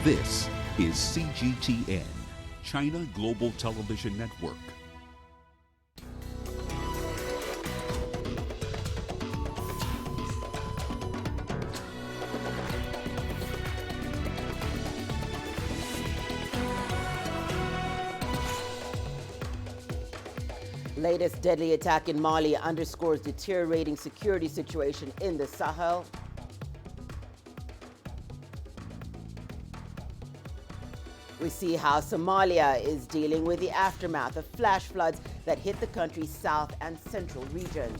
This is CGTN, China Global Television Network. Latest deadly attack in Mali underscores deteriorating security situation in the Sahel. We see how Somalia is dealing with the aftermath of flash floods that hit the country's south and central regions.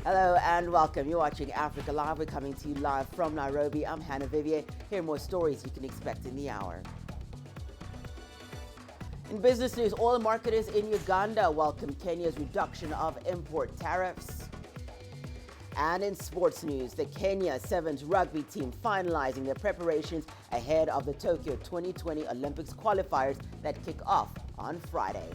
Hello and welcome. You're watching Africa Live. We're coming to you live from Nairobi. I'm Hannah Vivers. Here are more stories you can expect in the hour. In business news, oil marketers in Uganda welcome Kenya's reduction of import tariffs. And in sports news, the Kenya Sevens rugby team finalizing their preparations ahead of the Tokyo 2020 Olympics qualifiers that kick off on Friday.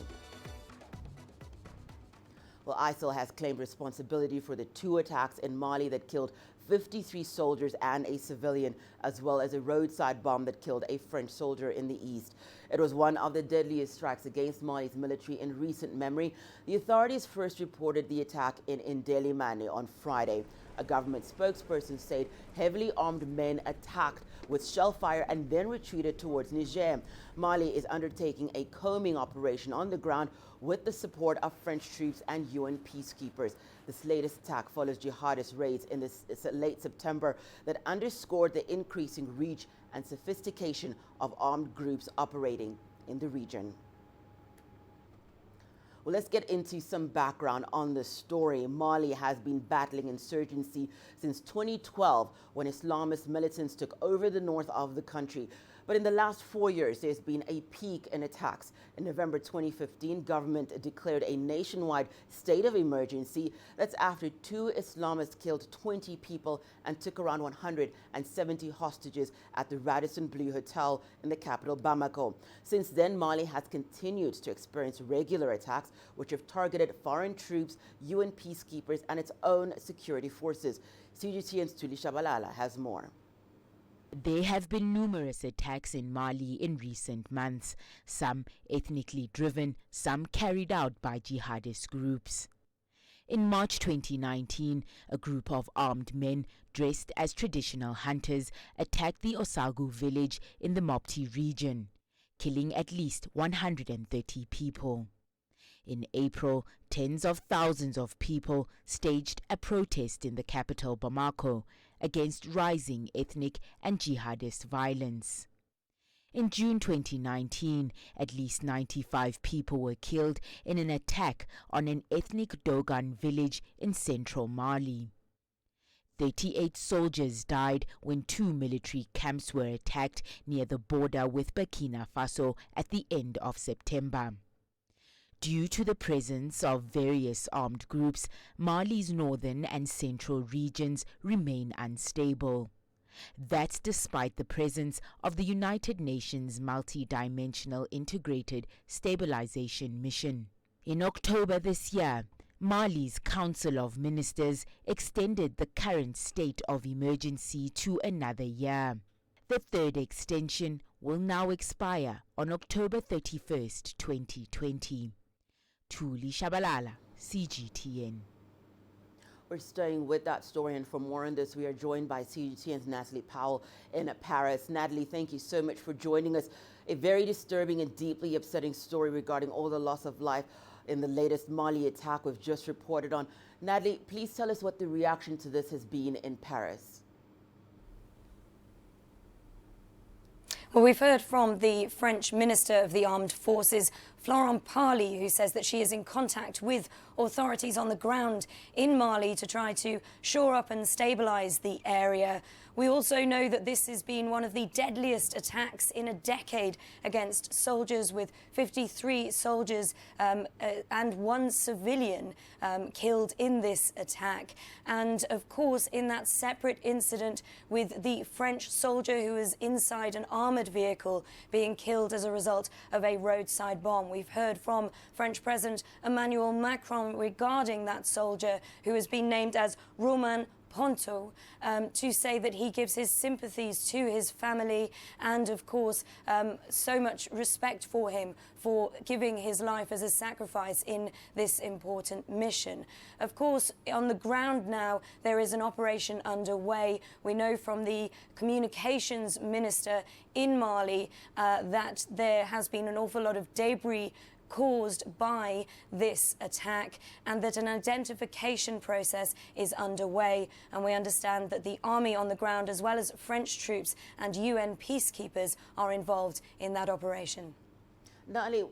Well, ISIL has claimed responsibility for the two attacks in Mali that killed 53 soldiers and a civilian, as well as a roadside bomb that killed a French soldier in the east. It was one of the deadliest strikes against Mali's military in recent memory. The authorities first reported the attack in Indelimane on Friday. A government spokesperson said heavily armed men attacked with shellfire and then retreated towards Niger. Mali is undertaking a combing operation on the ground with the support of French troops and UN peacekeepers. This latest attack follows jihadist raids in late September that underscored the increasing reach and sophistication of armed groups operating in the region. Well, let's get into some background on the story. Mali has been battling insurgency since 2012 when Islamist militants took over the north of the country. But in the last 4 years, there's been a peak in attacks. In November 2015, government declared a nationwide state of emergency. That's after two Islamists killed 20 people and took around 170 hostages at the Radisson Blu Hotel in the capital, Bamako. Since then, Mali has continued to experience regular attacks, which have targeted foreign troops, UN peacekeepers, and its own security forces. CGTN's Tuli Shabalala has more. There have been numerous attacks in Mali in recent months, some ethnically driven, some carried out by jihadist groups. In March 2019, a group of armed men dressed as traditional hunters attacked the Osagu village in the Mopti region, killing at least 130 people. In April, tens of thousands of people staged a protest in the capital, Bamako, against rising ethnic and jihadist violence. In June 2019, at least 95 people were killed in an attack on an ethnic Dogon village in central Mali. 38 soldiers died when two military camps were attacked near the border with Burkina Faso at the end of September. Due to the presence of various armed groups, Mali's northern and central regions remain unstable. That's despite the presence of the United Nations Multi-Dimensional Integrated Stabilization Mission. In October this year, Mali's Council of Ministers extended the current state of emergency to another year. The third extension will now expire on October 31st, 2020. Tuli Shabalala, CGTN. We're staying with that story, and for more on this, we are joined by CGTN's Natalie Powell in Paris. Natalie, thank you so much for joining us. A very disturbing and deeply upsetting story regarding all the loss of life in the latest Mali attack we've just reported on. Natalie, please tell us what the reaction to this has been in Paris. Well, we've heard from the French Minister of the Armed Forces, Florent Parly, who says that she is in contact with authorities on the ground in Mali to try to shore up and stabilize the area. We also know that this has been one of the deadliest attacks in a decade against soldiers, with 53 soldiers and one civilian killed in this attack. And of course, in that separate incident with the French soldier who was inside an armored vehicle being killed as a result of a roadside bomb. We've heard from French President Emmanuel Macron regarding that soldier, who has been named as Romain Ponto to say that he gives his sympathies to his family and, of course, so much respect for him for giving his life as a sacrifice in this important mission. Of course, on the ground now, there is an operation underway. We know from the communications minister in Mali that there has been an awful lot of debris caused by this attack and that an identification process is underway. And we understand that the army on the ground, as well as French troops and UN peacekeepers, are involved in that operation. Nali,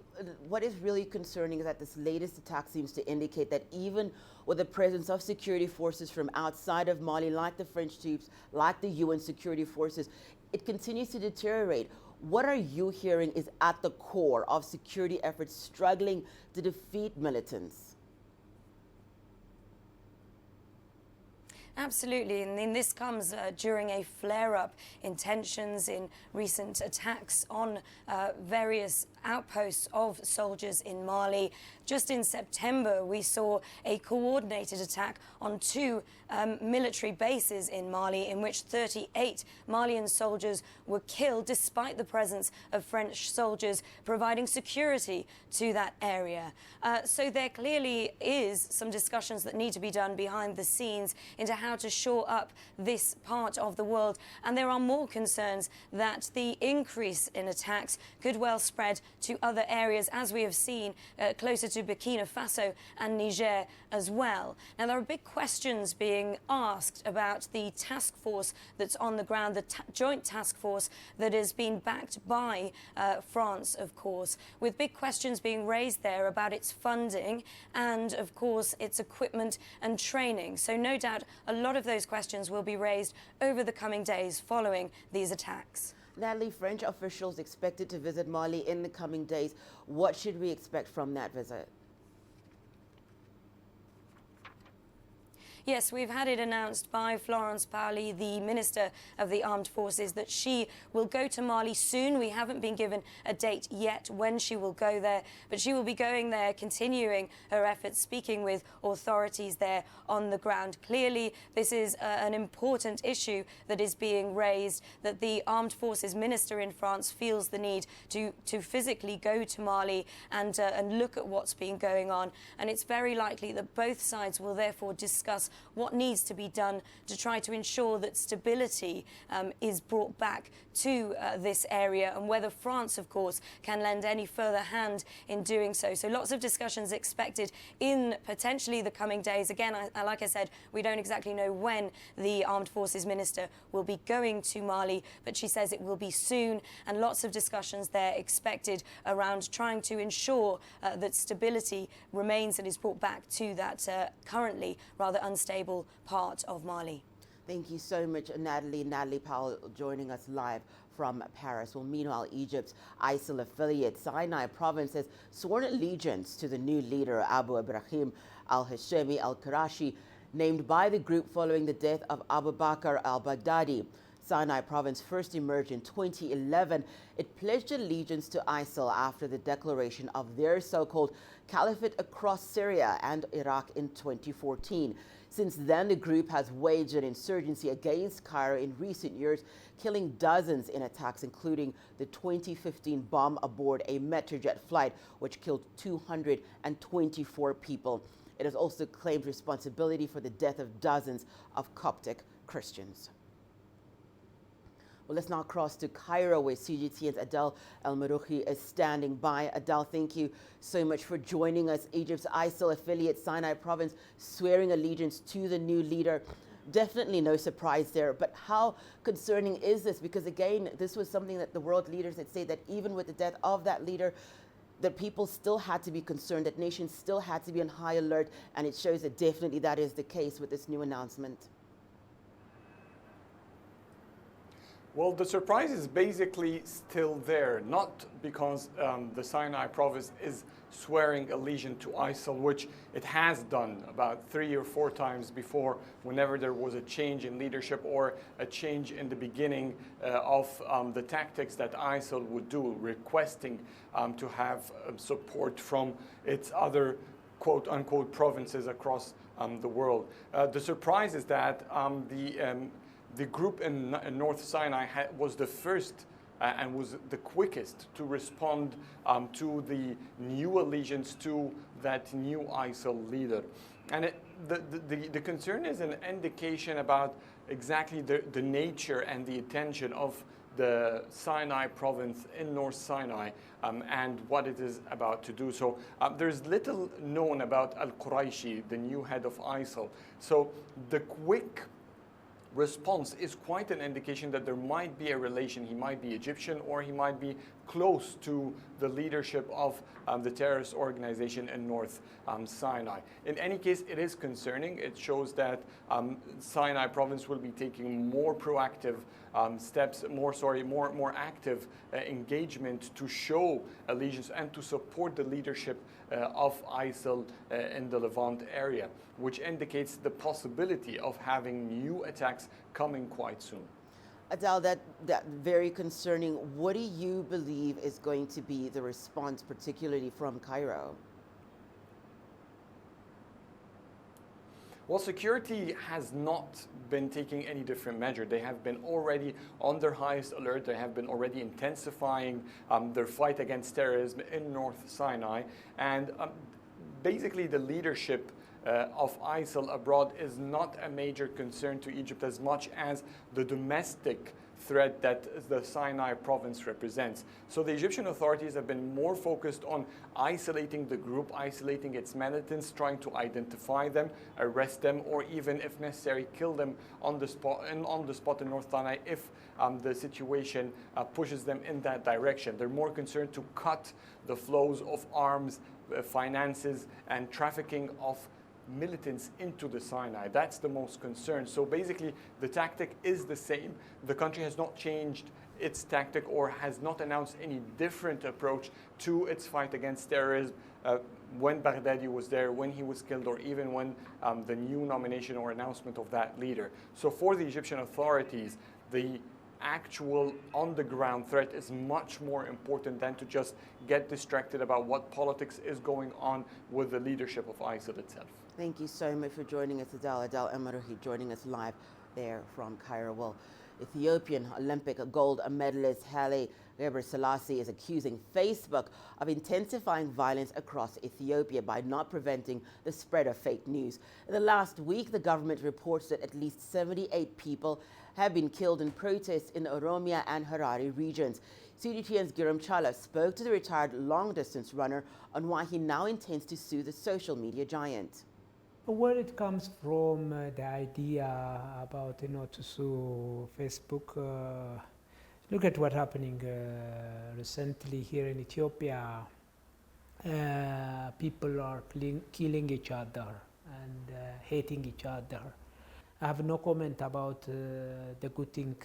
what is really concerning is that this latest attack seems to indicate that even with the presence of security forces from outside of Mali, like the French troops, like the UN security forces, it continues to deteriorate. What are you hearing is at the core of security efforts struggling to defeat militants? Absolutely, and this comes during a flare-up in tensions in recent attacks on various outposts of soldiers in Mali. Just in September, we saw a coordinated attack on two military bases in Mali in which 38 Malian soldiers were killed despite the presence of French soldiers providing security to that area. So there clearly is some discussions that need to be done behind the scenes into how to shore up this part of the world. And there are more concerns that the increase in attacks could well spread to other areas, as we have seen closer to Burkina Faso and Niger as well. Now, there are big questions being asked about the task force that's on the ground, the joint task force that has been backed by France, of course, with big questions being raised there about its funding and, of course, its equipment and training. So no doubt a lot of those questions will be raised over the coming days following these attacks. Natalie, French officials expected to visit Mali in the coming days. What should we expect from that visit? Yes, we've had it announced by Florence Parly, the Minister of the Armed Forces, that she will go to Mali soon. We haven't been given a date yet when she will go there, but she will be going there, continuing her efforts, speaking with authorities there on the ground. Clearly, this is an important issue that is being raised, that the Armed Forces Minister in France feels the need to physically go to Mali and look at what's been going on. And it's very likely that both sides will therefore discuss what needs to be done to try to ensure that stability is brought back to this area, and whether France, of course, can lend any further hand in doing so. So lots of discussions expected in potentially the coming days. Again, like I said, we don't exactly know when the Armed Forces Minister will be going to Mali, but she says it will be soon, and lots of discussions there expected around trying to ensure that stability remains and is brought back to that currently rather unstable part of Mali. Thank you so much, Natalie. Natalie Powell joining us live from Paris. Well, meanwhile, Egypt's ISIL affiliate Sinai province has sworn allegiance to the new leader, Abu Ibrahim al-Hashemi al-Qurashi, named by the group following the death of Abu Bakr al-Baghdadi. Sinai province first emerged in 2011. It pledged allegiance to ISIL after the declaration of their so-called caliphate across Syria and Iraq in 2014. Since then, the group has waged an insurgency against Cairo in recent years, killing dozens in attacks, including the 2015 bomb aboard a Metrojet flight, which killed 224 people. It has also claimed responsibility for the death of dozens of Coptic Christians. Well, let's now cross to Cairo, where CGTN's Adel El-Marouchi is standing by. Adel, thank you so much for joining us. Egypt's ISIL affiliate Sinai province swearing allegiance to the new leader. Definitely no surprise there, but how concerning is this? Because again, this was something that the world leaders had said, that even with the death of that leader, that people still had to be concerned, that nations still had to be on high alert, and it shows that definitely that is the case with this new announcement. Well, the surprise is basically still there, not because the Sinai province is swearing allegiance to ISIL, which it has done about 3 or 4 times before, whenever there was a change in leadership or a change in the beginning of the tactics that ISIL would do, requesting to have support from its other quote-unquote provinces across the world. The surprise is that the group in North Sinai was the first and was the quickest to respond to the new allegiance to that new ISIL leader. And the concern is an indication about exactly the nature and the intention of the Sinai province in North Sinai and what it is about to do. So there's little known about al-Quraishi, the new head of ISIL. So the quick response is quite an indication that there might be a relation. He might be Egyptian or he might be close to the leadership of the terrorist organization in North Sinai. In any case, it is concerning. It shows that Sinai province will be taking more proactive steps, more active engagement to show allegiance and to support the leadership of ISIL in the Levant area, which indicates the possibility of having new attacks coming quite soon. Adel, that very concerning. What do you believe is going to be the response, particularly from Cairo? Well, security has not been taking any different measure. They have been already on their highest alert. They have been already intensifying their fight against terrorism in North Sinai. And basically the leadership of ISIL abroad is not a major concern to Egypt as much as the domestic threat that the Sinai province represents. So the Egyptian authorities have been more focused on isolating the group, isolating its militants, trying to identify them, arrest them, or even, if necessary, kill them on the spot in North Sinai if the situation pushes them in that direction. They're more concerned to cut the flows of arms, finances, and trafficking of militants into the Sinai. That's the most concern. So basically, the tactic is the same. The country has not changed its tactic or has not announced any different approach to its fight against terrorism when Baghdadi was there, when he was killed, or even when the new nomination or announcement of that leader. So for the Egyptian authorities, the actual on-the-ground threat is much more important than to just get distracted about what politics is going on with the leadership of ISIL itself. Thank you so much for joining us, Adel Emaruhi, joining us live there from Cairo. Well, Ethiopian Olympic gold medalist Haile Gebrselassie is accusing Facebook of intensifying violence across Ethiopia by not preventing the spread of fake news. In the last week, the government reports that at least 78 people have been killed in protests in Oromia and Harare regions. CGTN's Giram Chala spoke to the retired long-distance runner on why he now intends to sue the social media giant. Where it comes from, the idea about, to sue Facebook. Look at what's happening recently here in Ethiopia. People are killing each other and hating each other. I have no comment about the good thing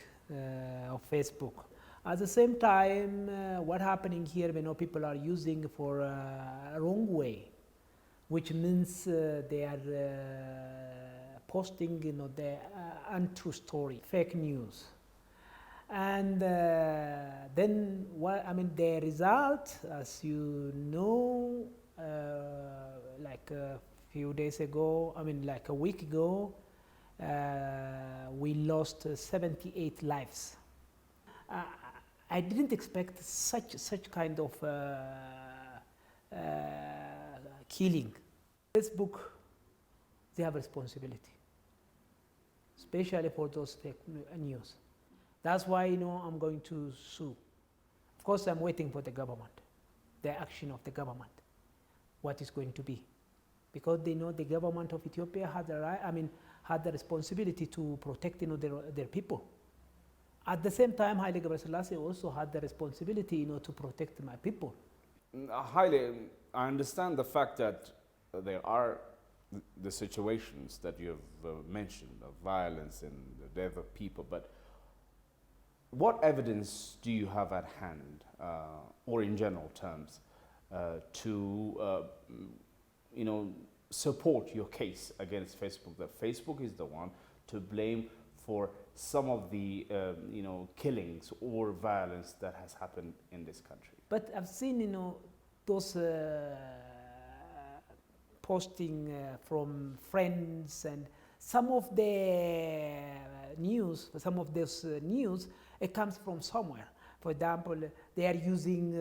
of Facebook. At the same time, what's happening here, people are using for a wrong way, which means they are posting, the untrue story, fake news. And then, the result, as you know, like a few days ago, like a week ago, we lost 78 lives. I didn't expect such kind of killing. Facebook, they have responsibility, especially for those fake news. That's why, I'm going to sue. Of course, I'm waiting for the government, the action of the government, what is going to be. Because they know the government of Ethiopia had the right, had the responsibility to protect, their people. At the same time, Haile Gebrselassie also had the responsibility, to protect my people. Haile, I understand the fact that there are the situations that you've mentioned of violence and the death of people, but what evidence do you have at hand, or in general terms, to support your case against Facebook, that Facebook is the one to blame for some of the killings or violence that has happened in this country? But I've seen, those posting from friends, and some of the news, it comes from somewhere. For example, they are using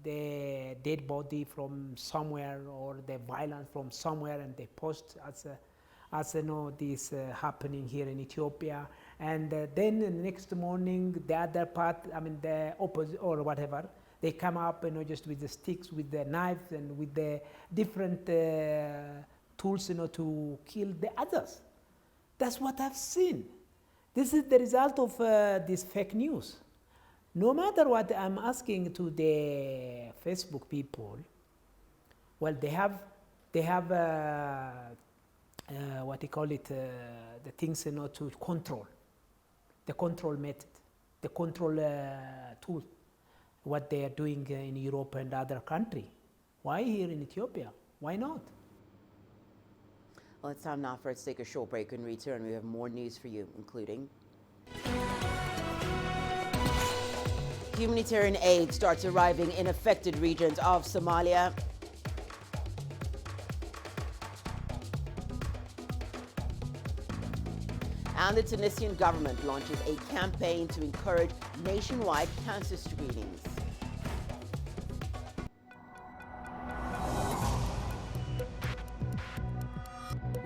the dead body from somewhere or the violence from somewhere, and they post as you know, this happening here in Ethiopia. And then the next morning, the other part, I mean the opposite or whatever, they come up, you know, just with the sticks, with the knives, and with the different tools, you know, to kill the others. That's what I've seen. This is the result of this fake news. No matter what I'm asking to the Facebook people, well, they have what they call it, the things, you know, to control, the control method, the control tool, what they are doing in Europe and other country. Why here in Ethiopia? Why not? Well, it's time now for us to take a short break and return. We have more news for you, including humanitarian aid starts arriving in affected regions of Somalia. And the Tunisian government launches a campaign to encourage nationwide cancer screenings.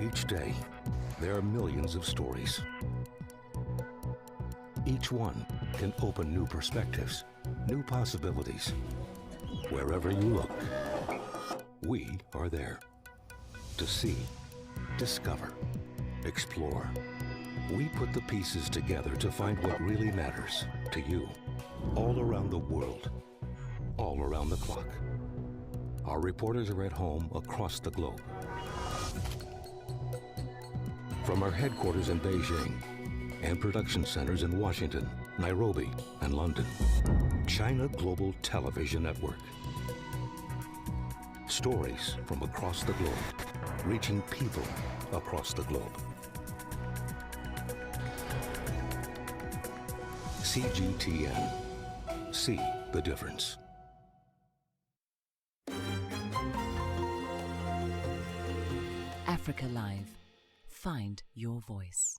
Each day, there are millions of stories. Each one can open new perspectives, new possibilities. Wherever you look, we are there to see, discover, explore. We put the pieces together to find what really matters to you, all around the world, all around the clock. Our reporters are at home across the globe. From our headquarters in Beijing and production centers in Washington, Nairobi, and London, China Global Television Network. Stories from across the globe, reaching people across the globe. CGTN. See the difference. Africa Live. Find your voice.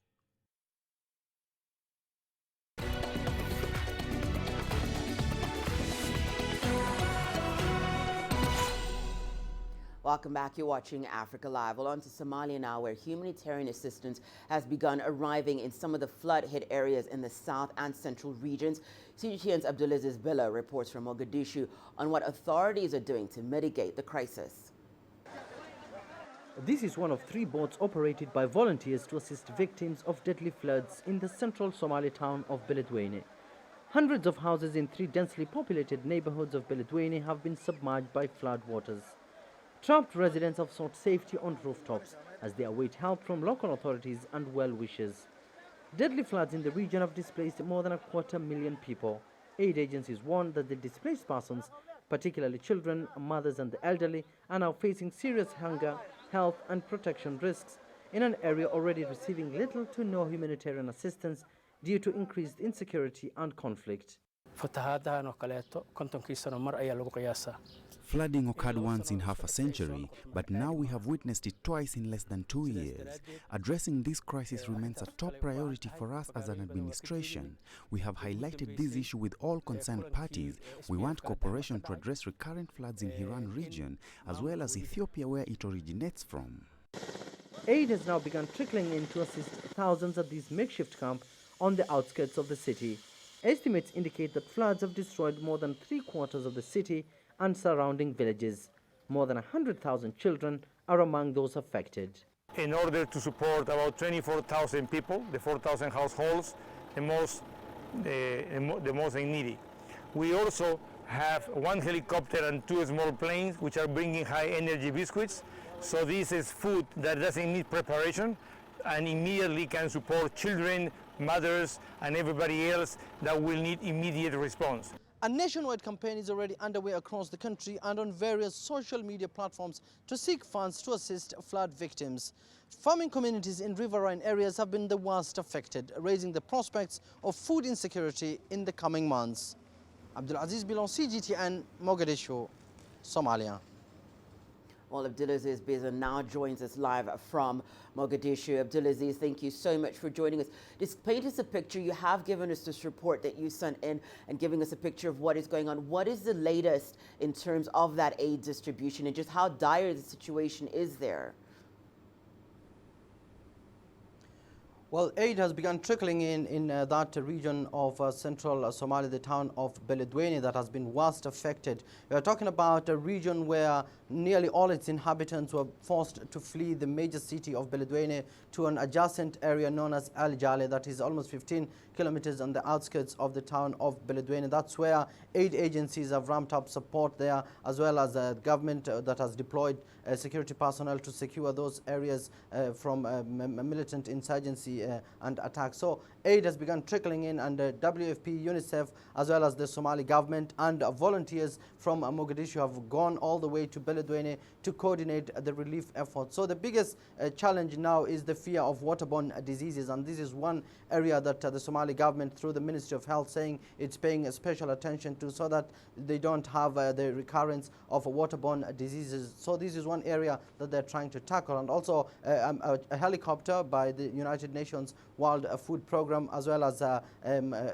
Welcome back. You're watching Africa Live. Well, on to Somalia now, where humanitarian assistance has begun arriving in some of the flood-hit areas in the south and central regions. CGTN's Abdulaziz Billah reports from Mogadishu on what authorities are doing to mitigate the crisis. This is one of 3 boats operated by volunteers to assist victims of deadly floods in the central Somali town of Beledweyne. Hundreds of houses in 3 densely populated neighborhoods of Beledweyne have been submerged by flood waters. Trapped residents have sought safety on rooftops as they await help from local authorities and well-wishers. Deadly floods in the region have displaced more than 250,000 people. Aid agencies warn that the displaced persons, particularly children, mothers and the elderly, are now facing serious hunger, health and protection risks in an area already receiving little to no humanitarian assistance due to increased insecurity and conflict. Flooding occurred once in half a century, but now we have witnessed it twice in less than 2 years. Addressing this crisis remains a top priority for us as an administration. We have highlighted this issue with all concerned parties. We want cooperation to address recurrent floods in Hiran region, as well as Ethiopia, where it originates from. Aid has now begun trickling in to assist thousands at this makeshift camp on the outskirts of the city. Estimates indicate that floods have destroyed more than 3/4 of the city and surrounding villages. More than 100,000 children are among those affected. In order to support about 24,000 people, the 4,000 households, the most needy. We also have 1 helicopter and 2 small planes which are bringing high energy biscuits. So this is food that doesn't need preparation and immediately can support children, mothers and everybody else that will need immediate response. A nationwide campaign is already underway across the country and on various social media platforms to seek funds to assist flood victims. Farming communities in riverine areas have been the worst affected, raising the prospects of food insecurity in the coming months. Abdulaziz Billah, CGTN, Mogadishu, Somalia. Well, Abdulaziz Bezan now joins us live from Mogadishu. Abdulaziz, thank you so much for joining us. Just paint us a picture. You have given us this report that you sent in and giving us a picture of what is going on. What is the latest in terms of that aid distribution and just how dire the situation is there? Well, aid has begun trickling in that region of central Somalia, the town of Beledweyne, that has been worst affected. We are talking about a region where nearly all its inhabitants were forced to flee the major city of Beledweyne to an adjacent area known as Al Jale, that is almost 15 kilometers on the outskirts of the town of Beledweyne. That's where aid agencies have ramped up support there, as well as the government that has deployed security personnel to secure those areas from militant insurgency and attacks. So aid has begun trickling in, and WFP, UNICEF, as well as the Somali government and volunteers from Mogadishu have gone all the way to Beledweyne to coordinate the relief efforts. So the biggest challenge now is the fear of waterborne diseases, and this is one area that the Somali government, through the Ministry of Health, saying it's paying special attention to, so that they don't have the recurrence of waterborne diseases. So this is one area that they're trying to tackle, and also a helicopter by the United Nations World Food Program, as well as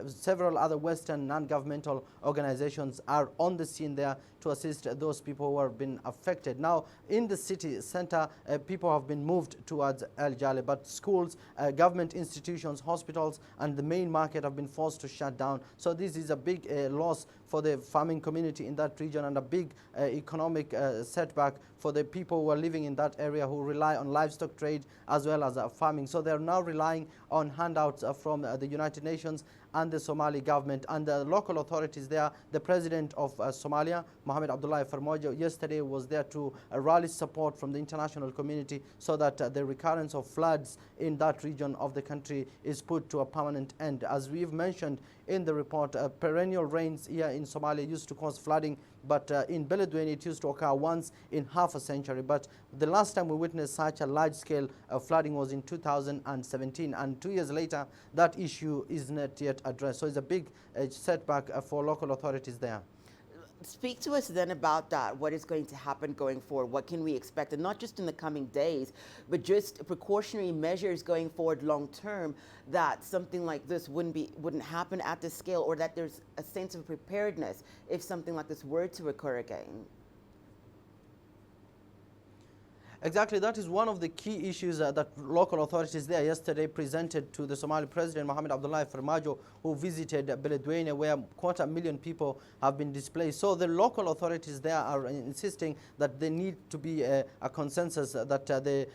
several other Western non-governmental organizations are on the scene there to assist those people who have been affected. Now, in the city center, people have been moved towards Al Jale, but schools, government institutions, hospitals, and the main market have been forced to shut down. So this is a big loss for the farming community in that region, and a big economic setback for the people who are living in that area, who rely on livestock trade as well as farming. So they're now relying on handouts from the United Nations and the Somali government and the local authorities there. The president of Somalia, Mohamed Abdullahi Farmajo, yesterday was there to rally support from the international community so that the recurrence of floods in that region of the country is put to a permanent end. As we've mentioned in the report, perennial rains here in Somalia used to cause flooding, but in Beledweyne it used to occur once in half a century. But the last time we witnessed such a large-scale flooding was in 2017, and 2 years later that issue is not yet addressed. So it's a big setback for local authorities there. Speak to us then about that. What is going to happen going forward? What can we expect? And not just in the coming days, but just precautionary measures going forward long term, that something like this wouldn't happen at this scale, or that there's a sense of preparedness if something like this were to occur again. Exactly, that is one of the key issues that local authorities there yesterday presented to the Somali president, Mohamed Abdullahi Farmajo, who visited Beledweyne, where 250,000 people have been displaced. So the local authorities there are insisting that there need to be a consensus, that the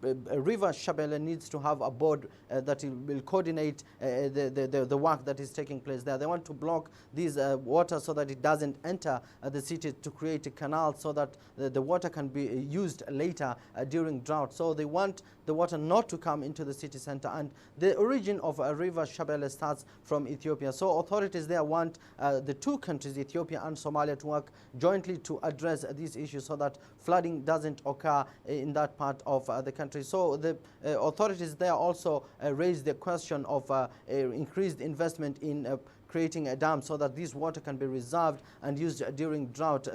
river Shabelle needs to have a board that will coordinate the work that is taking place there. They want to block these water so that it doesn't enter the city, to create a canal so that the water can be used later during drought. So they want the water not to come into the city center, and the origin of river Shabelle starts from Ethiopia. So authorities there want the two countries, Ethiopia and Somalia, to work jointly to address these issues so that flooding doesn't occur in that part of the country. So the authorities there also raised the question of increased investment in creating a dam so that this water can be reserved and used during drought.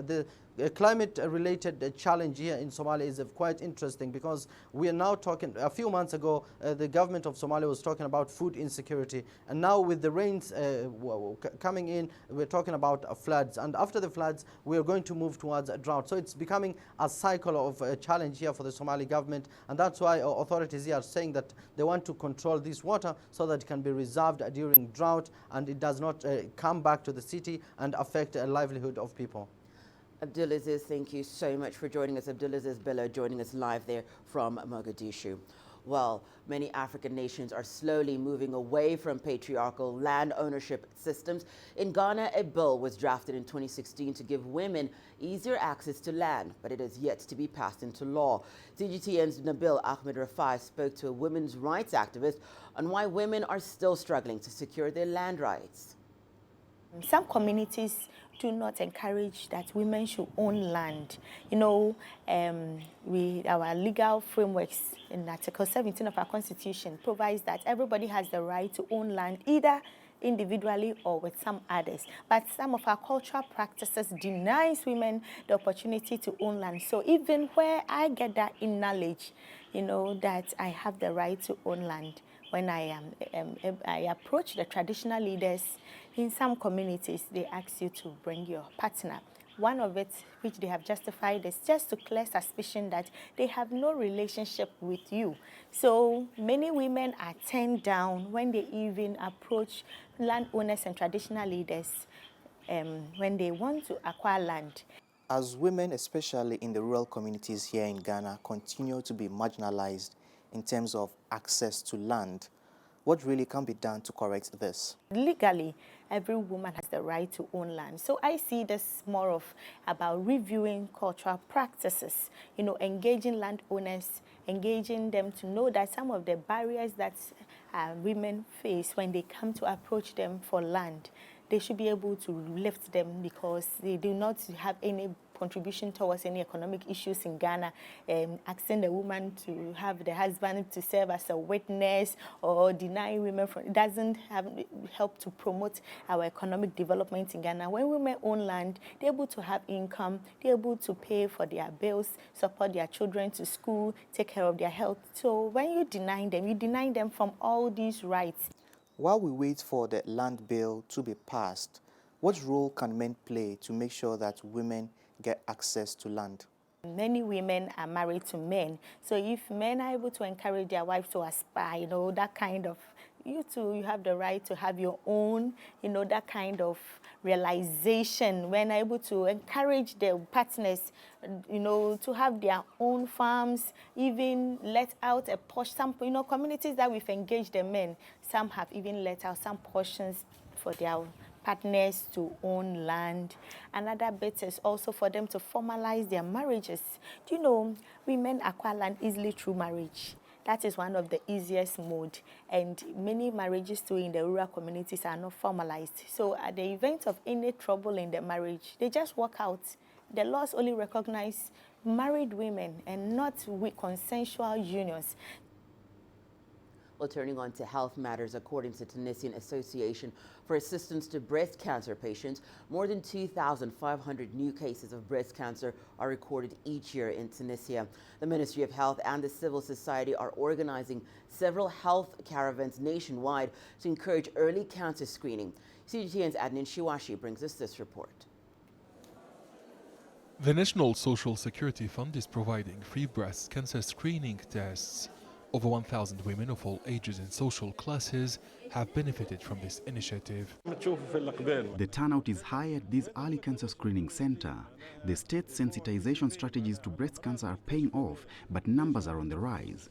The climate-related challenge here in Somalia is quite interesting, because we are now talking, a few months ago, the government of Somalia was talking about food insecurity, and now with the rains coming in, we're talking about floods, and after the floods, we are going to move towards a drought. So it's becoming a cycle of challenge here for the Somali government, and that's why authorities here are saying that they want to control this water so that it can be reserved during drought and it does not come back to the city and affect the livelihood of people. Abdulaziz, thank you so much for joining us. Abdulaziz Bello joining us live there from Mogadishu. Well, many African nations are slowly moving away from patriarchal land ownership systems. In Ghana, a bill was drafted in 2016 to give women easier access to land, but it has yet to be passed into law. CGTN's Nabil Ahmed Rafai spoke to a women's rights activist on why women are still struggling to secure their land rights. Some communities do not encourage that women should own land. You know, our legal frameworks in Article 17 of our Constitution provides that everybody has the right to own land, either individually or with some others. But some of our cultural practices denies women the opportunity to own land. So even where I get that in knowledge, that I have the right to own land, when I approach the traditional leaders in some communities, they ask you to bring your partner. One of it, which they have justified, is just to clear suspicion that they have no relationship with you. So many women are turned down when they even approach landowners and traditional leaders when they want to acquire land. As women, especially in the rural communities here in Ghana, continue to be marginalized in terms of access to land, what really can be done to correct this? Legally, every woman has the right to own land. So I see this more of about reviewing cultural practices, engaging landowners, engaging them to know that some of the barriers that women face when they come to approach them for land, they should be able to lift them because they do not have any contribution towards any economic issues in Ghana, asking the woman to have the husband to serve as a witness or denying women from, it doesn't help to promote our economic development in Ghana. When women own land, they're able to have income, they're able to pay for their bills, support their children to school, take care of their health. So when you deny them from all these rights. While we wait for the land bill to be passed, what role can men play to make sure that women get access to land? Many women are married to men. So if men are able to encourage their wives to aspire, that kind of, you too, you have the right to have your own, that kind of realization. When able to encourage their partners, to have their own farms, even let out a portion. Some, communities that we've engaged the men, some have even let out some portions for their partners to own land. Another bit is also for them to formalize their marriages. Women acquire land easily through marriage. That is one of the easiest mode. And many marriages too in the rural communities are not formalized. So at the event of any trouble in the marriage, they just walk out. The laws only recognize married women and not with consensual unions. Well, turning on to health matters, according to Tunisian Association for Assistance to Breast Cancer Patients, more than 2,500 new cases of breast cancer are recorded each year in Tunisia. The Ministry of Health and the civil society are organizing several health caravans nationwide to encourage early cancer screening. CGTN's Adnan Shiwashi brings us this report. The National Social Security Fund is providing free breast cancer screening tests. Over 1,000 women of all ages and social classes have benefited from this initiative. The turnout is high at this early cancer screening center. The state's sensitization strategies to breast cancer are paying off, but numbers are on the rise.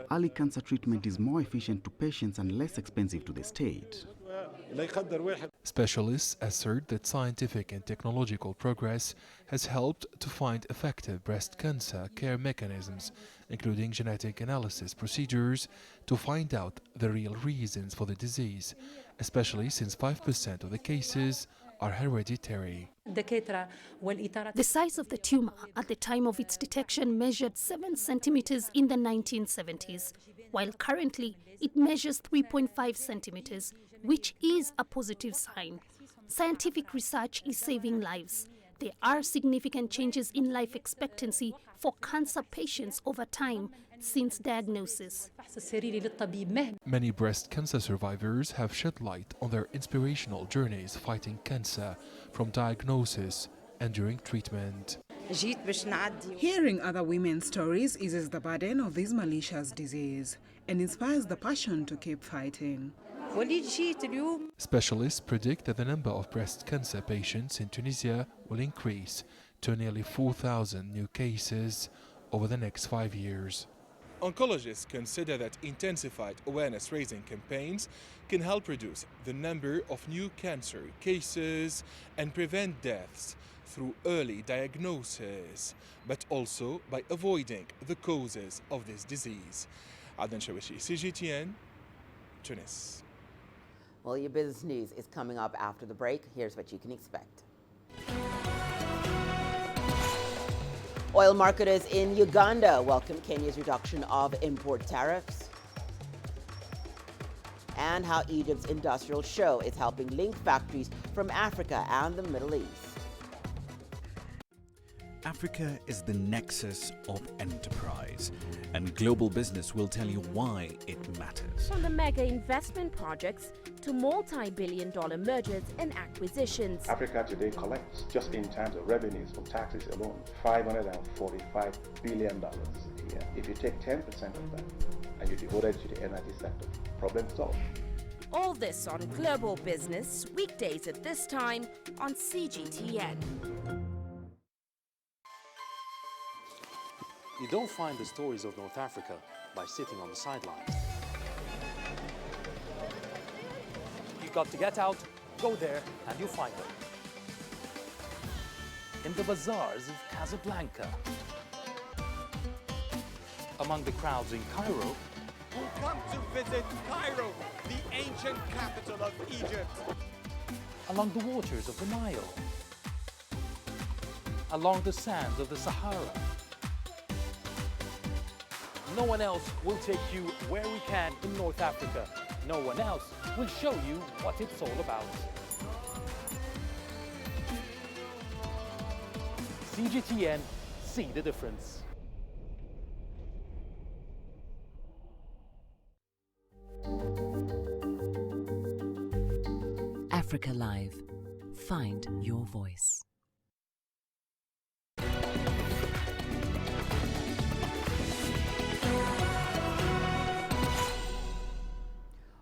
Early cancer treatment is more efficient to patients and less expensive to the state. Specialists assert that scientific and technological progress has helped to find effective breast cancer care mechanisms, including genetic analysis procedures, to find out the real reasons for the disease, especially since 5% of the cases are hereditary. The size of the tumor at the time of its detection measured 7 centimeters in the 1970s, while currently it measures 3.5 centimeters, which is a positive sign. Scientific research is saving lives. There are significant changes in life expectancy for cancer patients over time since diagnosis. Many breast cancer survivors have shed light on their inspirational journeys fighting cancer, from diagnosis and during treatment. Hearing other women's stories eases the burden of this malicious disease and inspires the passion to keep fighting. Specialists predict that the number of breast cancer patients in Tunisia will increase to nearly 4,000 new cases over the next 5 years. Oncologists consider that intensified awareness-raising campaigns can help reduce the number of new cancer cases and prevent deaths through early diagnosis, but also by avoiding the causes of this disease. Adnan Shawishi, CGTN, Tunis. Well, your business news is coming up after the break. Here's what you can expect. Oil marketers in Uganda welcome Kenya's reduction of import tariffs. and how Egypt's industrial show is helping link factories from Africa and the Middle East. Africa is the nexus of enterprise, and global business will tell you why it matters. From the mega investment projects to multi-billion-dollar mergers and acquisitions. Africa today collects, just in terms of revenues from taxes alone, $545 billion a year. If you take 10% of that and you devote it to the energy sector, problem solved. All this on Global Business, weekdays at this time on CGTN. You don't find the stories of North Africa by sitting on the sidelines. You've got to get out, go there, and you'll find them. In the bazaars of Casablanca, among the crowds in Cairo, who come to visit Cairo, the ancient capital of Egypt. Along the waters of the Nile, along the sands of the Sahara. No one else will take you where we can in North Africa. No one else will show you what it's all about. CGTN, see the difference. Africa Live. Find your voice.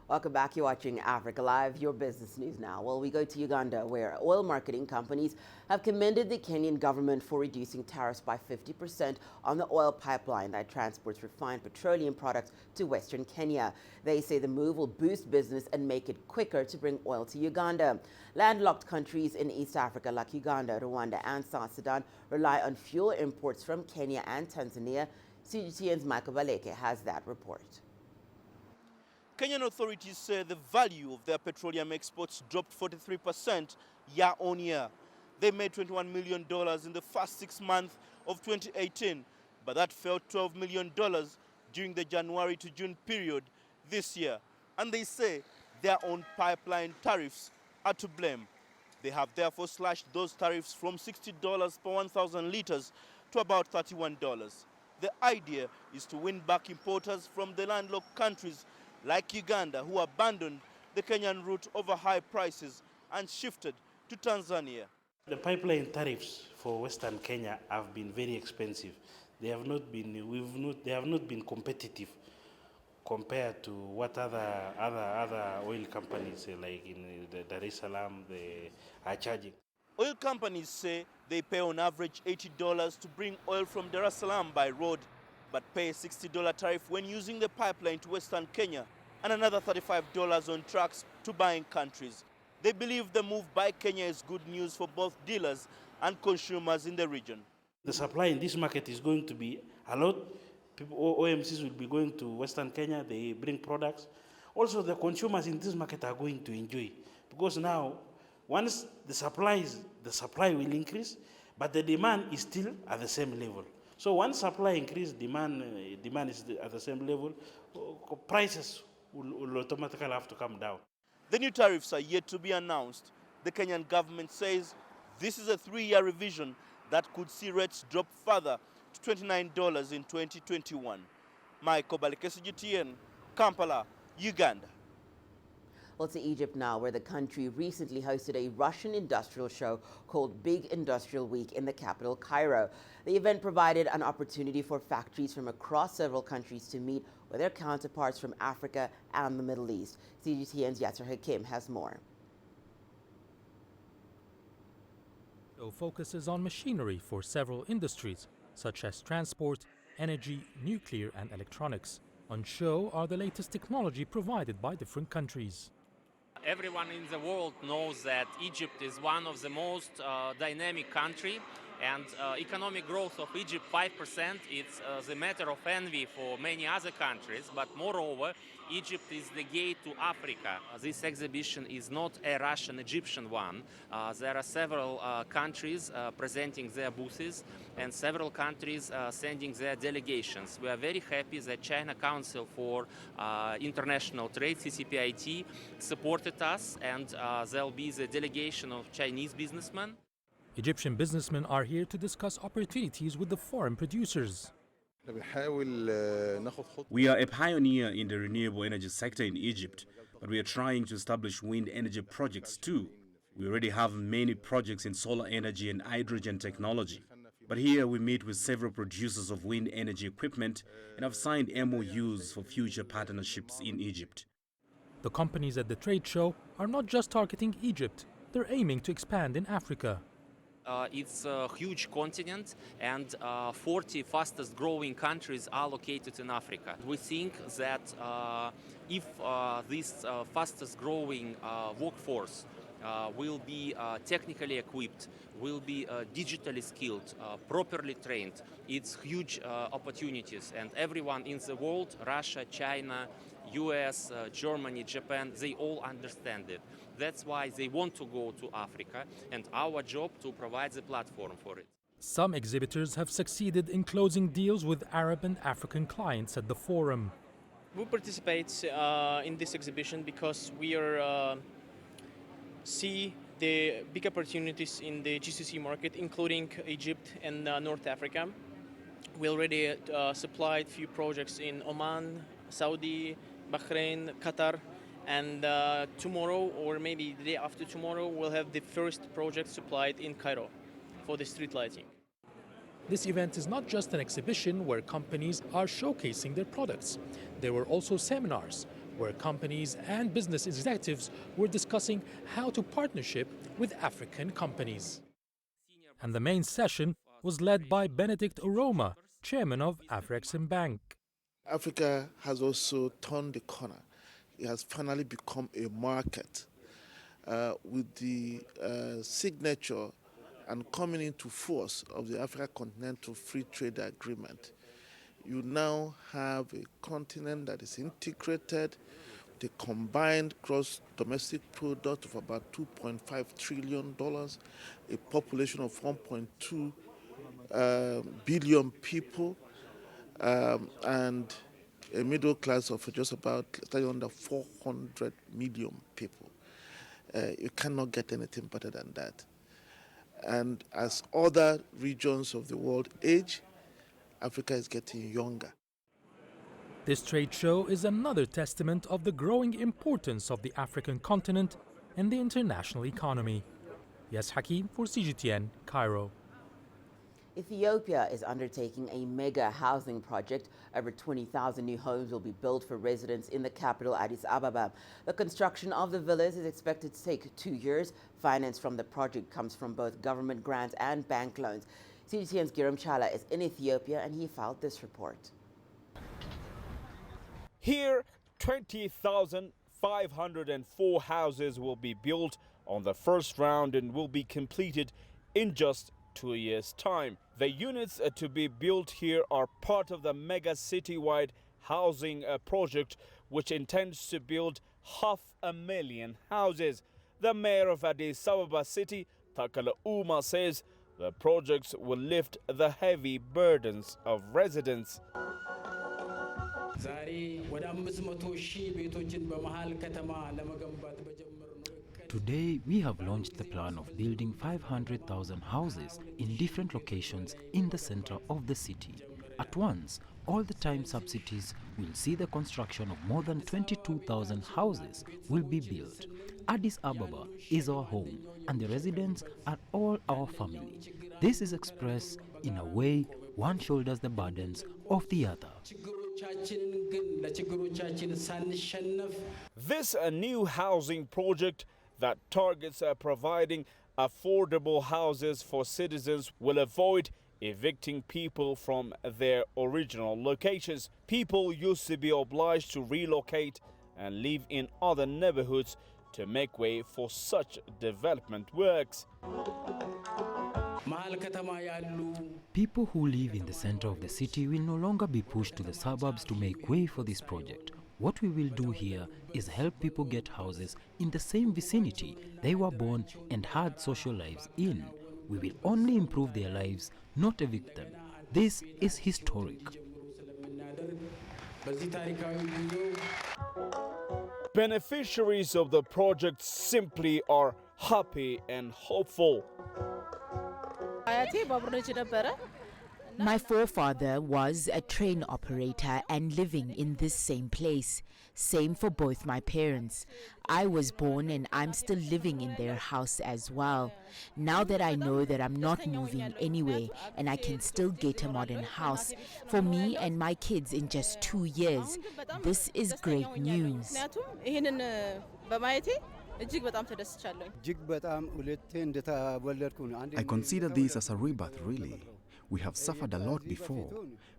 Welcome back. You're watching Africa Live, your business news now. Well, we go to Uganda, where oil marketing companies have commended the Kenyan government for reducing tariffs by 50% on the oil pipeline that transports refined petroleum products to Western Kenya. They say the move will boost business and make it quicker to bring oil to Uganda. Landlocked countries in East Africa like Uganda, Rwanda, and South Sudan rely on fuel imports from Kenya and Tanzania. CGTN's Michael Baleke has that report. Kenyan authorities say the value of their petroleum exports dropped 43% year on year. They made $21 million in the first 6 months of 2018, but that fell $12 million during the January to June period this year. And they say their own pipeline tariffs are to blame. They have therefore slashed those tariffs from $60 per 1,000 liters to about $31. The idea is to win back importers from the landlocked countries like Uganda, who abandoned the Kenyan route over high prices and shifted to Tanzania. The pipeline tariffs for Western Kenya have been very expensive. They have not been competitive compared to what other oil companies like in Dar es Salaam they are charging. Oil companies say they pay on average $80 to bring oil from Dar es Salaam by road, but pay a $60 tariff when using the pipeline to Western Kenya and another $35 on trucks to buying countries. They believe the move by Kenya is good news for both dealers and consumers in the region. The supply in this market is going to be a lot. People, OMCs will be going to Western Kenya, they bring products. Also, the consumers in this market are going to enjoy, because now, once the supply will increase, but the demand is still at the same level. So once supply increases, demand is at the same level, prices will automatically have to come down. The new tariffs are yet to be announced. The Kenyan government says this is a 3-year revision that could see rates drop further to $29 in 2021. Michael Baleke, CGTN, Kampala, Uganda. Well, to Egypt now, where the country recently hosted a Russian industrial show called Big Industrial Week in the capital, Cairo. The event provided an opportunity for factories from across several countries to meet with their counterparts from Africa and the Middle East. CGTN's Yasser Hakim has more. The show focuses on machinery for several industries, such as transport, energy, nuclear, and electronics. On show are the latest technology provided by different countries. Everyone in the world knows that Egypt is one of the most dynamic countries And economic growth of Egypt, 5%, it's the matter of envy for many other countries. But moreover, Egypt is the gate to Africa. This exhibition is not a Russian-Egyptian one. There are several countries presenting their booths and several countries sending their delegations. We are very happy that China Council for International Trade, CCPIT, supported us, and there will be the delegation of Chinese businessmen. Egyptian businessmen are here to discuss opportunities with the foreign producers. We are a pioneer in the renewable energy sector in Egypt, but we are trying to establish wind energy projects too. We already have many projects in solar energy and hydrogen technology. But here we meet with several producers of wind energy equipment and have signed MOUs for future partnerships in Egypt. The companies at the trade show are not just targeting Egypt, they're aiming to expand in Africa. It's a huge continent, and 40 fastest growing countries are located in Africa. We think that if this fastest growing workforce will be technically equipped, will be digitally skilled, properly trained, it's huge opportunities. And everyone in the world, Russia, China, US, Germany, Japan, they all understand it. That's why they want to go to Africa, and our job to provide the platform for it. Some exhibitors have succeeded in closing deals with Arab and African clients at the forum. We participate in this exhibition because we are see the big opportunities in the GCC market, including Egypt and North Africa. We already supplied few projects in Oman, Saudi, Bahrain, Qatar, and tomorrow, or maybe the day after tomorrow, we'll have the first project supplied in Cairo for the street lighting. This event is not just an exhibition where companies are showcasing their products. There were also seminars where companies and business executives were discussing how to partnership with African companies. And the main session was led by Benedict Oroma, chairman of Afreximbank. Africa has also turned the corner. It has finally become a market with the signature and coming into force of the Africa Continental Free Trade Agreement. You now have a continent that is integrated, the combined gross domestic product of about $2.5 trillion, a population of 1.2 billion people, and a middle class of just about under 400 million people. You cannot get anything better than that. And as other regions of the world age, Africa is getting younger. This trade show is another testament of the growing importance of the African continent in the international economy. Yes, Hakim for CGTN, Cairo. Ethiopia is undertaking a mega housing project. Over 20,000 new homes will be built for residents in the capital, Addis Ababa. The construction of the villas is expected to take 2 years. Finance from the project comes from both government grants and bank loans. CGTN's Giram Chala is in Ethiopia, and he filed this report. Here, 20,504 houses will be built on the first round and will be completed in just 2 years' time. The units to be built here are part of the mega citywide housing project, which intends to build 500,000 houses. The mayor of Addis Ababa city, Takala Uma, says the projects will lift the heavy burdens of residents. Today, we have launched the plan of building 500,000 houses in different locations in the center of the city. At once, all the time subsidies will see the construction of more than 22,000 houses will be built. Addis Ababa is our home, and the residents are all our family. This is expressed in a way one shoulders the burdens of the other. This new housing project that targets providing affordable houses for citizens will avoid evicting people from their original locations. People used to be obliged to relocate and live in other neighborhoods to make way for such development works. People who live in the center of the city will no longer be pushed to the suburbs to make way for this project. What we will do here is help people get houses in the same vicinity they were born and had social lives in. We will only improve their lives, not evict them. This is historic. Beneficiaries of the project simply are happy and hopeful. My forefather was a train operator and living in this same place. Same for both my parents. I was born and I'm still living in their house as well. Now that I know that I'm not moving anywhere and I can still get a modern house for me and my kids in just 2 years, this is great news. I consider this as a rebirth, really. We have suffered a lot before.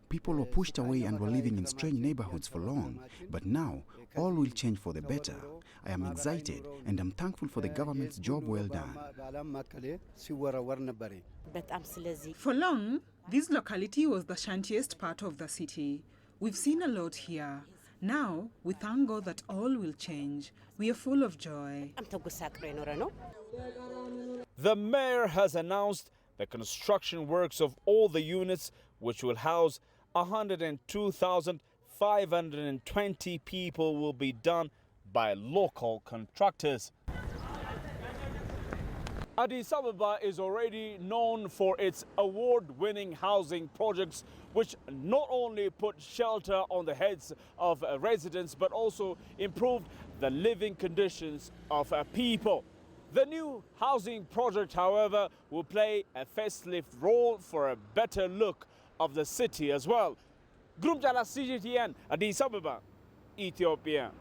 People were pushed away and were living in strange neighborhoods for long. But now, all will change for the better. I am excited and I'm thankful for the government's job well done. For long, this locality was the shantiest part of the city. We've seen a lot here. Now, we thank God that all will change. We are full of joy. The mayor has announced the construction works of all the units, which will house 102,520 people, will be done by local contractors. Addis Ababa is already known for its award-winning housing projects, which not only put shelter on the heads of residents, but also improved the living conditions of people. The new housing project, however, will play a facelift role for a better look of the city as well. Grumjala CGTN, Addis Ababa, Ethiopia.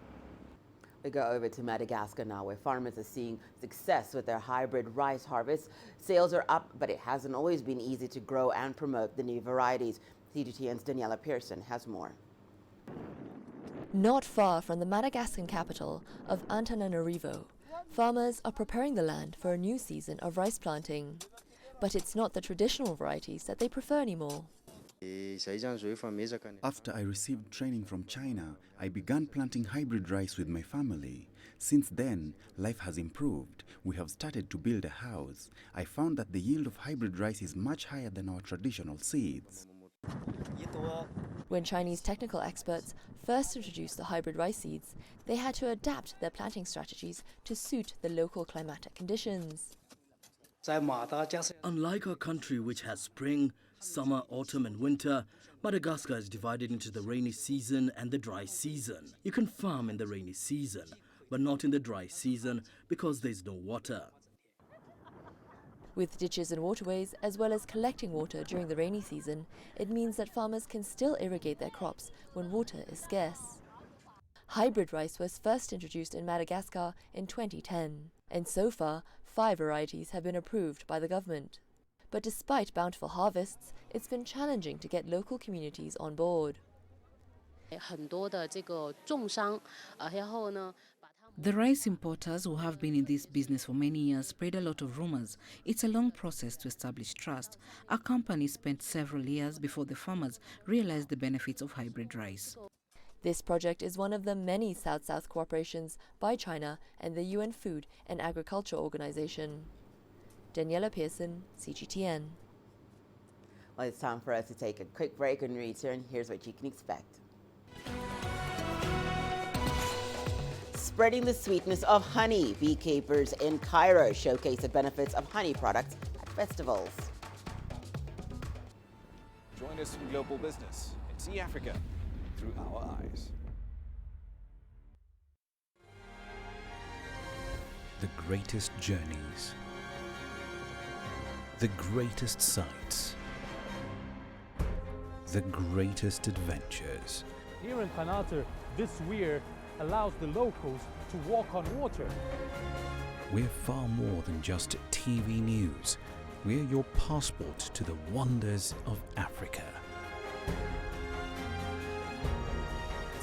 We go over to Madagascar now, where farmers are seeing success with their hybrid rice harvest. Sales are up, but it hasn't always been easy to grow and promote the new varieties. CGTN's Daniela Pearson has more. Not far from the Madagascan capital of Antananarivo, farmers are preparing the land for a new season of rice planting. But it's not the traditional varieties that they prefer anymore. After I received training from China, I began planting hybrid rice with my family. Since then, life has improved. We have started to build a house. I found that the yield of hybrid rice is much higher than our traditional seeds. When Chinese technical experts first introduced the hybrid rice seeds, they had to adapt their planting strategies to suit the local climatic conditions. Unlike our country, which has spring, summer, autumn and winter, Madagascar is divided into the rainy season and the dry season. You can farm in the rainy season, but not in the dry season because there's no water. With ditches and waterways, as well as collecting water during the rainy season, it means that farmers can still irrigate their crops when water is scarce. Hybrid rice was first introduced in Madagascar in 2010, and so far, 5 varieties have been approved by the government. But despite bountiful harvests, it's been challenging to get local communities on board. The rice importers who have been in this business for many years spread a lot of rumors. It's a long process to establish trust. Our company spent several years before the farmers realized the benefits of hybrid rice. This project is one of the many South-South cooperations by China and the UN Food and Agriculture Organization. Daniela Pearson, CGTN. Well, it's time for us to take a quick break and return. Here's what you can expect. Spreading the sweetness of honey, beekeepers in Cairo showcase the benefits of honey products at festivals. Join us in Global Business and see Africa through our eyes. The greatest journeys, the greatest sights, the greatest adventures. Here in Qanater, this weir allows the locals to walk on water. We're far more than just TV news. We're your passport to the wonders of Africa.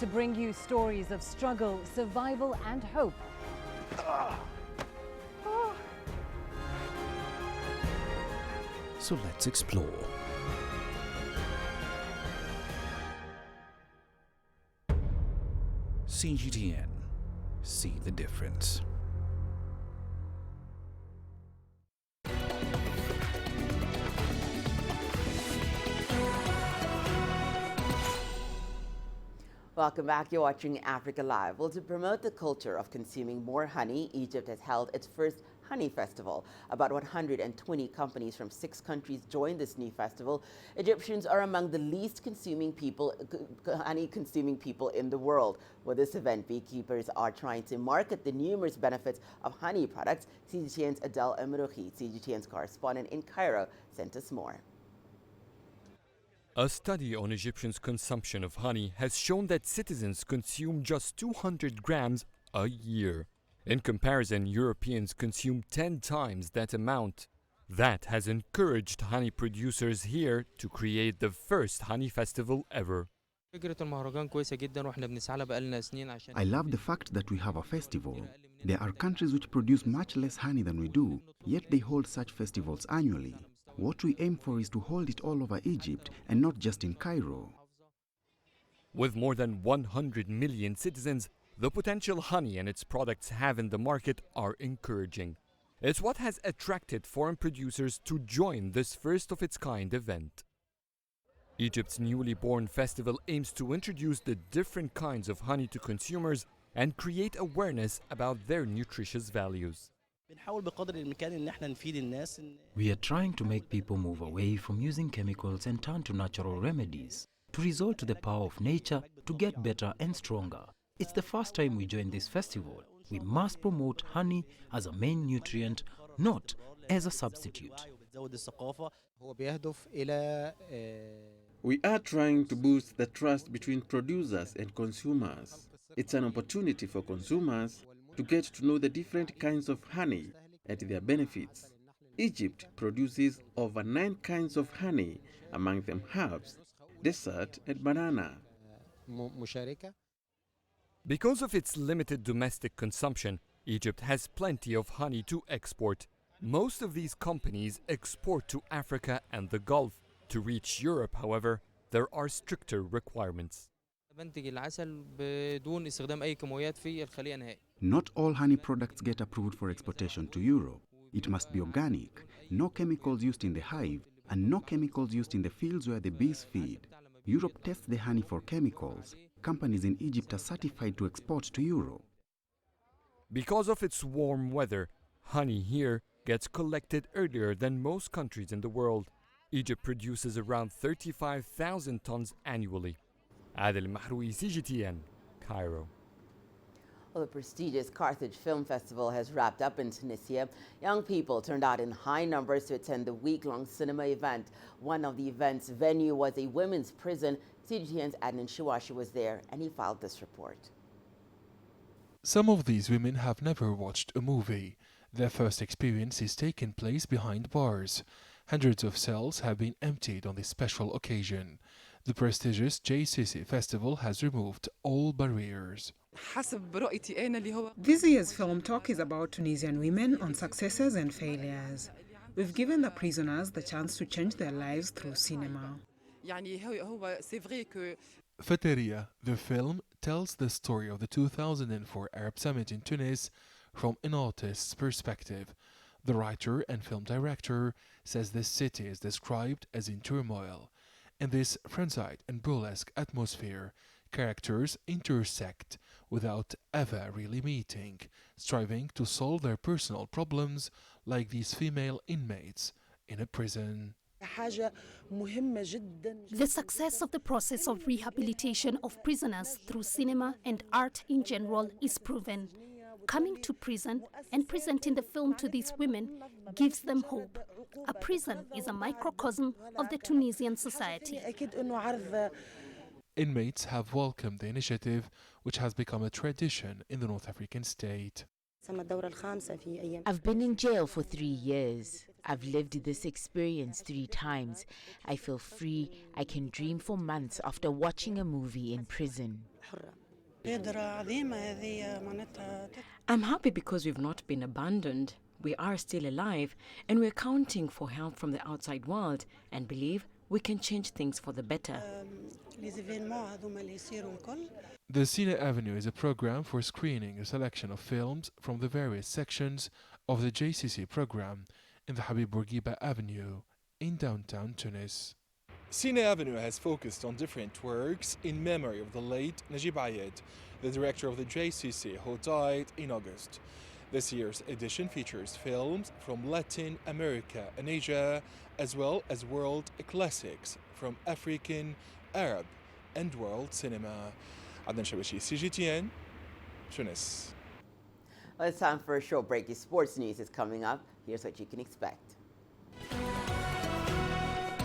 To bring you stories of struggle, survival and hope. So let's explore. CGTN. See the difference. Welcome back. You're watching Africa Live. Well, to promote the culture of consuming more honey, Egypt has held its first Honey Festival. About 120 companies from 6 countries joined this new festival. Egyptians are among the least honey-consuming people in the world. With this event, beekeepers are trying to market the numerous benefits of honey products. CGTN's Adel Emrouhi, CGTN's correspondent in Cairo, sent us more. A study on Egyptians' consumption of honey has shown that citizens consume just 200 grams a year. In comparison, Europeans consume 10 times that amount. That has encouraged honey producers here to create the first honey festival ever. I love the fact that we have a festival. There are countries which produce much less honey than we do, yet they hold such festivals annually. What we aim for is to hold it all over Egypt and not just in Cairo. With more than 100 million citizens, the potential honey and its products have in the market are encouraging. It's what has attracted foreign producers to join this first-of-its-kind event. Egypt's newly born festival aims to introduce the different kinds of honey to consumers and create awareness about their nutritious values. We are trying to make people move away from using chemicals and turn to natural remedies, to resort to the power of nature to get better and stronger. It's the first time we join this festival. We must promote honey as a main nutrient, not as a substitute. We are trying to boost the trust between producers and consumers. It's an opportunity for consumers to get to know the different kinds of honey and their benefits. Egypt produces over 9 kinds of honey, among them herbs, dessert, and banana. Because of its limited domestic consumption, Egypt has plenty of honey to export. Most of these companies export to Africa and the Gulf. To reach Europe, however, there are stricter requirements. Not all honey products get approved for exportation to Europe. It must be organic, no chemicals used in the hive, and no chemicals used in the fields where the bees feed. Europe tests the honey for chemicals. Companies in Egypt are certified to export to Europe. Because of its warm weather, honey here gets collected earlier than most countries in the world. Egypt produces around 35,000 tons annually. Adel Mahroui, CGTN, Cairo. Well, the prestigious Carthage Film Festival has wrapped up in Tunisia. Young people turned out in high numbers to attend the week-long cinema event. One of the event's venue was a women's prison. CGTN's Adnan Shawashi was there, and he filed this report. Some of these women have never watched a movie. Their first experience is taking place behind bars. Hundreds of cells have been emptied on this special occasion. The prestigious JCC Festival has removed all barriers. This year's film talk is about Tunisian women on successes and failures. We've given the prisoners the chance to change their lives through cinema. Fateria, the film, tells the story of the 2004 Arab Summit in Tunis from an artist's perspective. The writer and film director says this city is described as in turmoil. In this frenzied and burlesque atmosphere, characters intersect without ever really meeting, striving to solve their personal problems like these female inmates in a prison. The success of the process of rehabilitation of prisoners through cinema and art in general is proven. Coming to prison and presenting the film to these women gives them hope. A prison is a microcosm of the Tunisian society. Inmates have welcomed the initiative, which has become a tradition in the North African state. I've been in jail for 3 years. I've lived this experience 3 times. I feel free. I can dream for months after watching a movie in prison. I'm happy because we've not been abandoned. We are still alive, and we're counting for help from the outside world and believe we can change things for the better. The Cine Avenue is a program for screening a selection of films from the various sections of the JCC program in the Habib Bourguiba Avenue in downtown Tunis. Cine Avenue has focused on different works in memory of the late Najib Ayed, the director of the JCC, who died in August. This year's edition features films from Latin America and Asia, as well as world classics from African, Arab, and world cinema. Adnan Shabashi, CGTN, Tunis. Well, it's time for a short break. The sports news is coming up. Here's what you can expect.